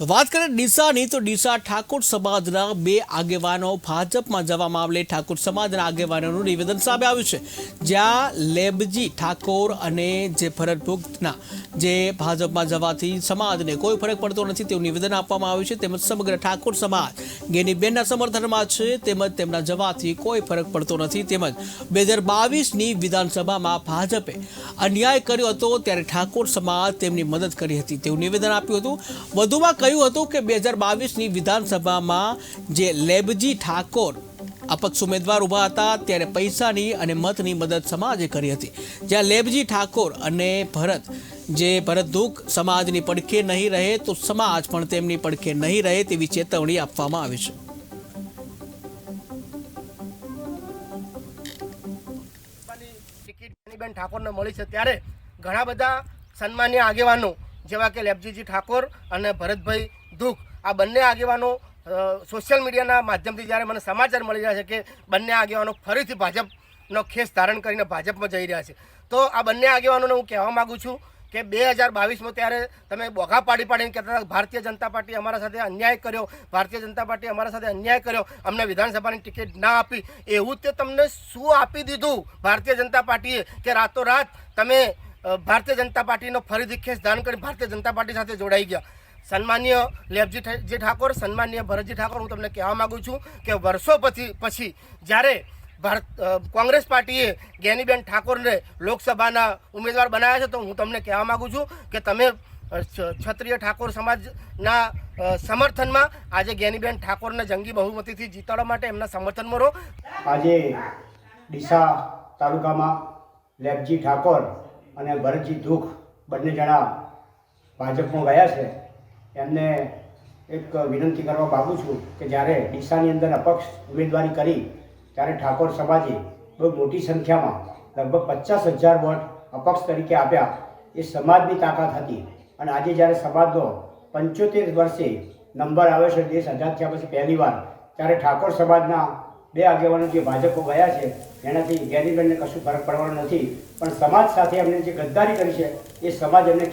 તો વાત કરીએ ડીસાની તો ડીસા ઠાકોર સમાજના બે આગેવાનો ભાજપમાં જવા મામલે ઠાકોર સમાજના આગેવાનોનું નિવેદન સામે આવ્યું છે, જ્યાં લેબજી ઠાકોર અને જે ભરતગુપ્તના જે ભાજપમાં જવાથી સમાજને કોઈ ફરક પડતો નથી તેવું નિવેદન આપવામાં આવ્યું છે, તેમજ સમગ્ર ઠાકોર સમાજ ગેનીબેનના સમર્થનમાં છે, તેમજ તેમના જવાથી કોઈ ફરક પડતો નથી, તેમજ 2022ની વિધાનસભામાં ભાજપે અન્યાય કર્યો હતો ત્યારે ઠાકોર સમાજ તેમની મદદ કરી હતી તેવું નિવેદન આપ્યું હતું। વધુમાં કહ્યું હતું કે 2022ની વિધાનસભામાં જે લેબજી ઠાકોર અપક્ષ ઉમેદવાર ઉભા હતા ત્યારે પૈસાની અને મતની મદદ સમાજે કરી હતી, જ્યાં લેબજી ઠાકોર અને ભરતગુપ્ત સમાજની પડખે નહીં રહે તો સમાજ પણ તેમની પડખે નહીં રહે તેવી ચેતવણી આપવામાં આવી છે। ટિકિટ ગેનીબેન ઠાકોરને મળી છે ત્યારે ઘણા બધા સન્માનીય આગેવાનો જેવા કે લેબજીજી ઠાકોર અને ભરતભાઈ દુખ આ બંને આગેવાનો સોશિયલ મીડિયાના માધ્યમથી જ્યારે મને સમાચાર મળી રહ્યા છે કે બંને આગેવાનો ફરીથી ભાજપનો ખેસ ધારણ કરીને ભાજપમાં જઈ રહ્યા છે, તો આ બંને આગેવાનોને હું કહેવા માગું છું કે 2022માં ત્યારે તમે બોઘા પાડીને કહેતા હતા ભારતીય જનતા પાર્ટી અમારા સાથે અન્યાય કર્યો, ભારતીય જનતા પાર્ટી અમારા સાથે અન્યાય કર્યો, અમને વિધાનસભાની ટિકિટ ના આપી, એવું તે તમને શું આપી દીધું ભારતીય જનતા પાર્ટીએ કે રાતોરાત તમે ભારતીય જનતા પાર્ટીનો ફરીથી ખેસ ધારણ કરી ભારતીય જનતા પાર્ટી સાથે જોડાઈ ગયા। સન્માનીય લેબજી ઠાકોર, સન્માનીય ભરતજી ઠાકોર, હું તમને કહેવા માગું છું કે વર્ષો પછી જ્યારે કોંગ્રેસ પાર્ટીએ ગેનીબેન ઠાકોરને લોકસભાના ઉમેદવાર બનાવ્યા છે, તો હું તમને કહેવા માગું છું કે તમે ક્ષત્રિય ઠાકોર સમાજના સમર્થનમાં આજે ગેનીબેન ઠાકોરને જંગી બહુમતીથી જીતાડવા માટે એમના સમર્થનમાં રહો। આજે ડીસા તાલુકામાં લેબજી ઠાકોર અને ભરતજી દુખ બંને જણા ભાજપમાં ગયા છે, એમને એક વિનંતી કરવા માગું છું કે જ્યારે ડીસાની અંદર અપક્ષ ઉમેદવારી કરી ત્યારે ઠાકોર સમાજે બહુ મોટી સંખ્યામાં લગભગ 50,000 વોટ અપક્ષ તરીકે આપ્યા, એ સમાજની તાકાત હતી। અને આજે જ્યારે સમાજનો 75 વર્ષે નંબર આવે છે દેશ આઝાદ થયા પછી પહેલીવાર, ત્યારે ઠાકોર સમાજના બે આગેવાનો જે ભાજપમાં ગયા છે એનાથી ગેનીબેનને કશું ફરક પડવાનો નથી, પણ સમાજ સાથે એમને જે ગદ્દારી કરી છે એ સમાજ એમને